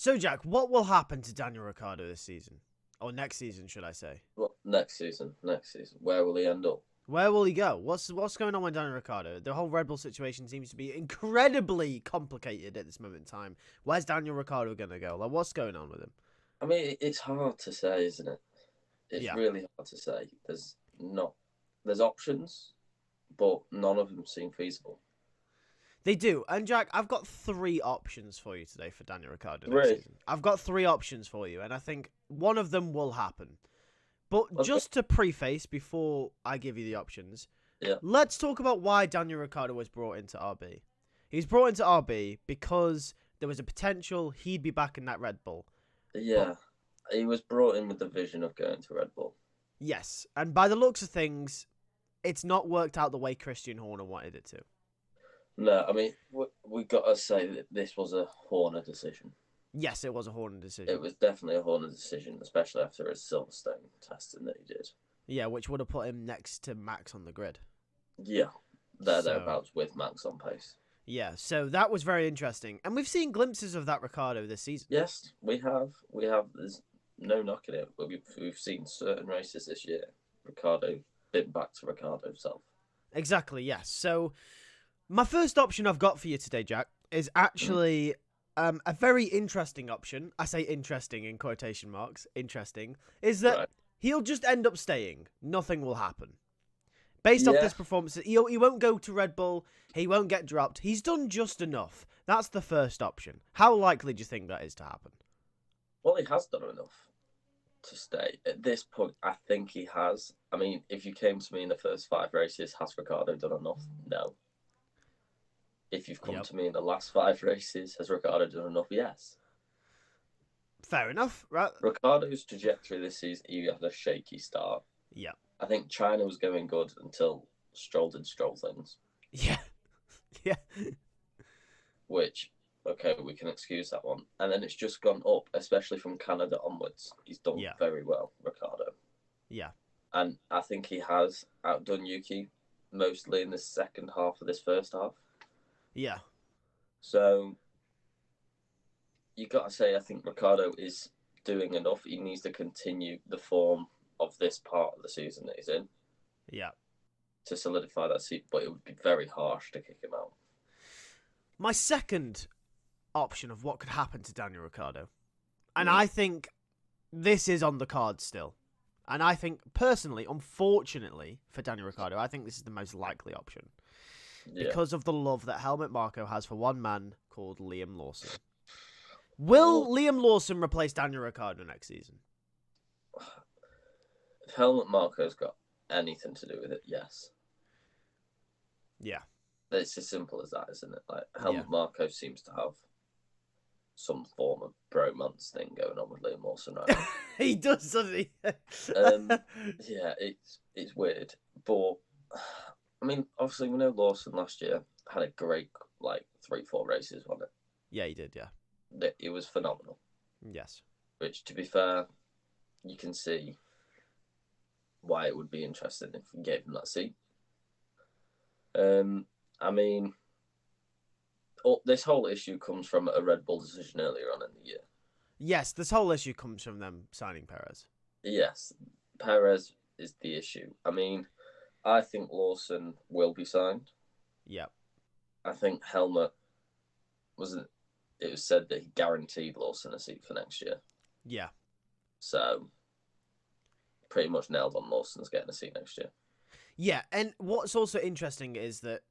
So, Jack, what will happen to Daniel Ricciardo this season? Or next season, should I say? Well, next season. Where will he end up? Where will he go? What's going on with Daniel Ricciardo? The whole Red Bull situation seems to be incredibly complicated at this moment in time. Where's Daniel Ricciardo going to go? Like, what's going on with him? I mean, it's hard to say, isn't it? It's Yeah. really hard to say. There's options, but none of them seem feasible. They do. And, Jack, I've got 3 options for you today for Daniel Ricciardo next Really? season. I've got 3 options for you, and I think one of them will happen. But Okay. just to preface, before I give you the options, Yeah. let's talk about why Daniel Ricciardo was brought into RB. He was brought into RB because there was a potential he'd be back in that Red Bull. Yeah. He was brought in with the vision of going to Red Bull. Yes, and by the looks of things, it's not worked out the way Christian Horner wanted it to. No, I mean, we got to say that this was a Horner decision. Yes, it was a Horner decision. It was definitely a Horner decision, especially after his Silverstone testing that he did. Yeah, which would have put him next to Max on the grid. Yeah. Thereabouts with Max on pace. Yeah, so that was very interesting. And we've seen glimpses of that Ricciardo this season. Yes, we have. There's no knocking it, but we've seen certain races this year. Ricciardo been back to Ricciardo himself. Exactly, yes. So my first option I've got for you today, Jack, is actually a very interesting option. I say interesting in quotation marks. Interesting. Is that he'll just end up staying. Nothing will happen. Based off this performance, he won't go to Red Bull. He won't get dropped. He's done just enough. That's the first option. How likely do you think that is to happen? Well, he has done enough to stay. At this point, I think he has. I mean, if you came to me in the first 5 races, has Ricciardo done enough? No. If you've come to me in the last 5 races, has Ricciardo done enough? Yes. Fair enough, right? Ricciardo's trajectory this season, he had a shaky start. Yeah. I think China was going good until Stroll did Stroll things. Yeah. Yeah. Which, okay, we can excuse that one. And then it's just gone up, especially from Canada onwards. He's done very well, Ricciardo. Yeah. And I think he has outdone Yuki mostly in the second half of this first half. Yeah. So you got to say, I think Ricciardo is doing enough. He needs to continue the form of this part of the season that he's in. Yeah. To solidify that seat, but it would be very harsh to kick him out. My second option of what could happen to Daniel Ricciardo, and I think this is on the cards still, and I think personally, unfortunately for Daniel Ricciardo, I think this is the most likely option because of the love that Helmut Marko has for one man called Liam Lawson. Will Liam Lawson replace Daniel Ricciardo next season? If Helmut Marko's got anything to do with it, yes. Yeah. It's as simple as that, isn't it? Like Helmut Marko seems to have some form of bromance thing going on with Liam Lawson right now. He does, doesn't he? Yeah, it's weird. But I mean, obviously we know Lawson last year had a great 3-4 races on it. Yeah, he did, yeah. It was phenomenal. Yes. Which, to be fair, you can see why it would be interesting if we gave him that seat. I mean, this whole issue comes from a Red Bull decision earlier on in the year. Yes, this whole issue comes from them signing Perez. Yes, Perez is the issue. I mean, I think Lawson will be signed. Yeah. I think Helmut it was said that he guaranteed Lawson a seat for next year. Yeah. So, pretty much nailed on Lawson's getting a seat next year. Yeah, and what's also interesting is that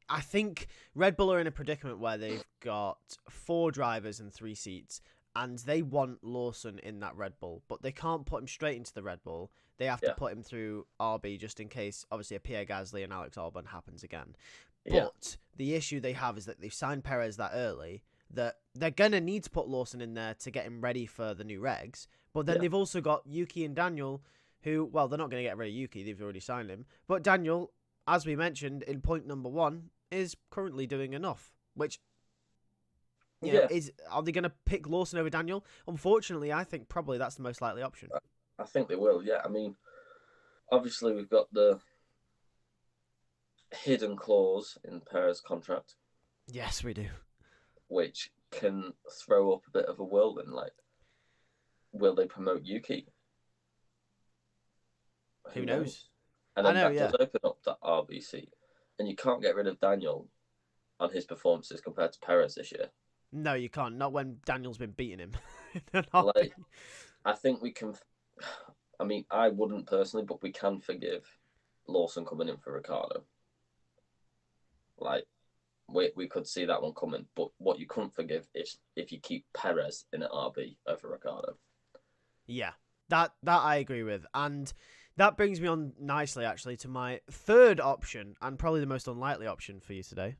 I think Red Bull are in a predicament where they've got 4 drivers and 3 seats, and they want Lawson in that Red Bull, but they can't put him straight into the Red Bull. They have to put him through RB just in case, obviously, a Pierre Gasly and Alex Albon happens again. But the issue they have is that they've signed Perez that early that they're going to need to put Lawson in there to get him ready for the new regs. But then they've also got Yuki and Daniel, who, well, they're not going to get rid of Yuki. They've already signed him. But Daniel, as we mentioned in point number 1, is currently doing enough, which, you know, are they going to pick Lawson over Daniel? Unfortunately, I think probably that's the most likely option. I think they will, yeah. I mean, obviously we've got the hidden clause in Perez's contract. Yes, we do. Which can throw up a bit of a whirlwind. Like, will they promote Yuki? Who knows? And I then know, that yeah. does open up that RB seat. And you can't get rid of Daniel on his performances compared to Perez this year. No, you can't. Not when Daniel's been beating him. Like, I think we can. I mean, I wouldn't personally, but we can forgive Lawson coming in for Ricciardo. Like, we could see that one coming. But what you couldn't forgive is if you keep Perez in at RB over Ricciardo. Yeah, that I agree with. And that brings me on nicely, actually, to my third option, and probably the most unlikely option for you today,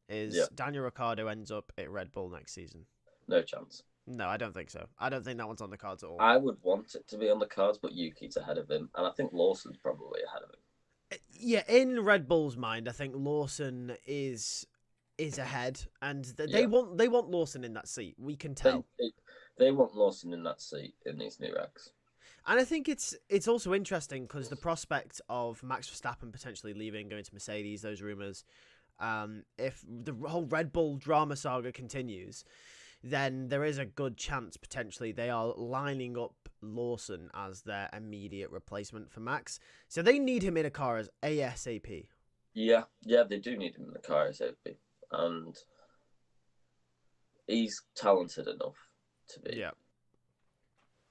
is Daniel Ricciardo ends up at Red Bull next season. No chance. No, I don't think so. I don't think that one's on the cards at all. I would want it to be on the cards, but Yuki's ahead of him, and I think Lawson's probably ahead of him. Yeah, in Red Bull's mind, I think Lawson is ahead, and they want Lawson in that seat. We can tell. They want Lawson in that seat in these new regs. And I think it's also interesting because the prospect of Max Verstappen potentially leaving, going to Mercedes, those rumours, if the whole Red Bull drama saga continues, then there is a good chance potentially they are lining up Lawson as their immediate replacement for Max. So they need him in a car as ASAP. Yeah, they do need him in the car ASAP. And he's talented enough to be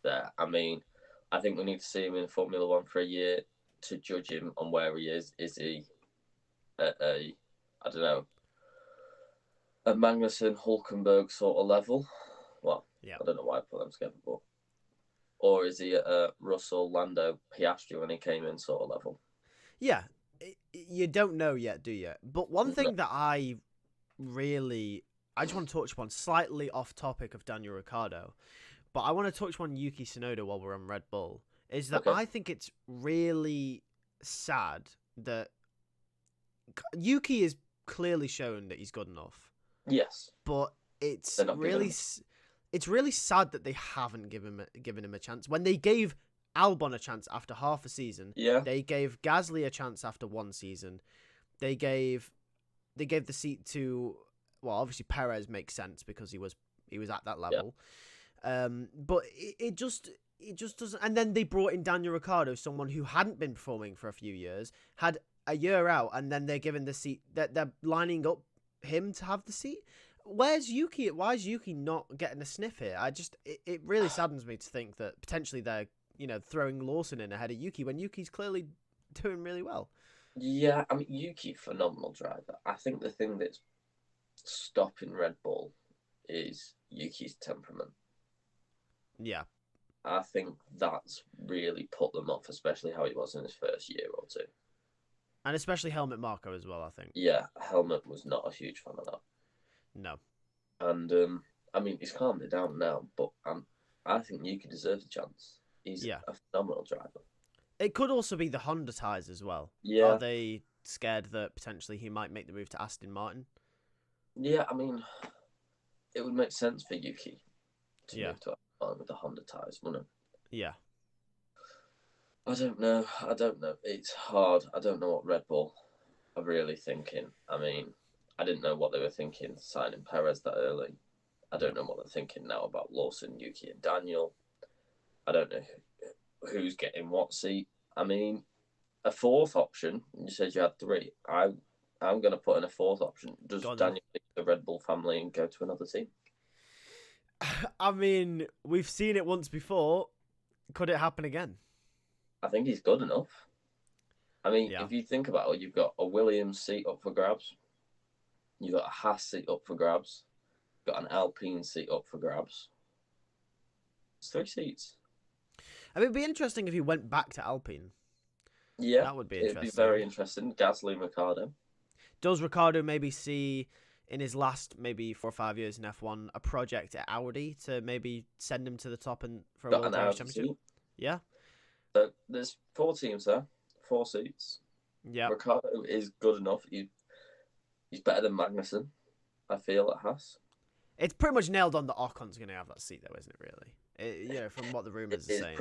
there. I mean, I think we need to see him in Formula One for a year to judge him on where he is. Is he at a Magnussen, Hulkenberg sort of level? Well, I don't know why I put them together, but or is he at a Russell, Lando, Piastri when he came in sort of level? Yeah, you don't know yet, do you? But one thing that I just want to touch upon, slightly off topic of Daniel Ricciardo, but I want to touch on Yuki Tsunoda while we're on Red Bull, is that I think it's really sad that Yuki is clearly shown that he's good enough. Yes. But it's really sad that they haven't given him a chance. When they gave Albon a chance after half a season, they gave Gasly a chance after one season. They gave the seat to, well, obviously Perez makes sense because he was at that level. But it just doesn't. And then they brought in Daniel Ricciardo, someone who hadn't been performing for a few years, had a year out, and then they're given the seat. They're lining up him to have the seat. Where's Yuki? Why is Yuki not getting a sniff here? It really saddens me to think that potentially they're throwing Lawson in ahead of Yuki when Yuki's clearly doing really well. Yeah, I mean, Yuki, phenomenal driver. I think the thing that's stopping Red Bull is Yuki's temperament. Yeah. I think that's really put them off, especially how he was in his first year or two. And especially Helmut Marko as well, I think. Yeah, Helmut was not a huge fan of that. No. And, I mean, he's calmed it down now, but I think Yuki deserves a chance. He's a phenomenal driver. It could also be the Honda ties as well. Yeah. Are they scared that potentially he might make the move to Aston Martin? Yeah, I mean, it would make sense for Yuki to move to Aston Martin with the Honda ties, wouldn't it? Yeah. I don't know. It's hard. I don't know what Red Bull are really thinking. I mean, I didn't know what they were thinking signing Perez that early. I don't know what they're thinking now about Lawson, Yuki, and Daniel. I don't know who's getting what seat. I mean, a fourth option. You said you had three. I'm going to put in a fourth option. Does Daniel leave the Red Bull family and go to another team? I mean, we've seen it once before. Could it happen again? I think he's good enough. I mean, if you think about it, you've got a Williams seat up for grabs. You've got a Haas seat up for grabs. You've got an Alpine seat up for grabs. It's 3 seats. I mean, it'd be interesting if he went back to Alpine. Yeah, that would be interesting. It'd be very interesting. Gasly and Ricciardo. Does Ricciardo maybe see in his last maybe 4 or 5 years in F1 a project at Audi to maybe send him to the top and for a World Drivers' Championship? Seat. Yeah. So there's 4 teams there, 4 seats. Yeah. Ricciardo is good enough. He's better than Magnussen, I feel, at Haas. It's pretty much nailed on that Ocon's going to have that seat, though, isn't it? Really, from what the rumors are saying.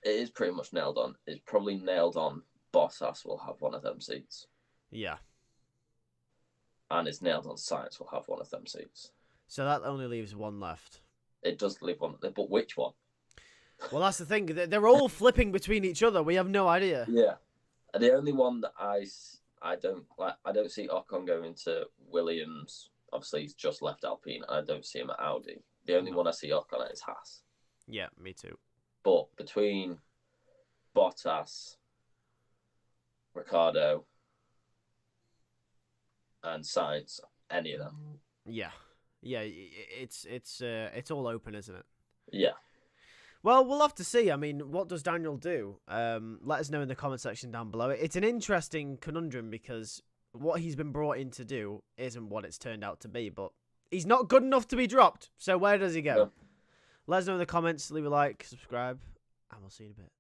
It is pretty much nailed on. It's probably nailed on. Bottas will have one of them seats. Yeah. And it's nailed on. Sainz will have one of them seats. So that only leaves one left. It does leave one, but which one? Well, that's the thing. They're all flipping between each other. We have no idea. Yeah, the only one that I don't like. I don't see Ocon going to Williams. Obviously, he's just left Alpine, and I don't see him at Audi. The only one I see Ocon at is Haas. Yeah, me too. But between Bottas, Ricciardo, and Sainz, any of them. Yeah, it's all open, isn't it? Yeah. Well, we'll have to see. I mean, what does Daniel do? Let us know in the comment section down below. It's an interesting conundrum because what he's been brought in to do isn't what it's turned out to be, but he's not good enough to be dropped. So where does he go? No. Let us know in the comments. Leave a like, subscribe, and we'll see you in a bit.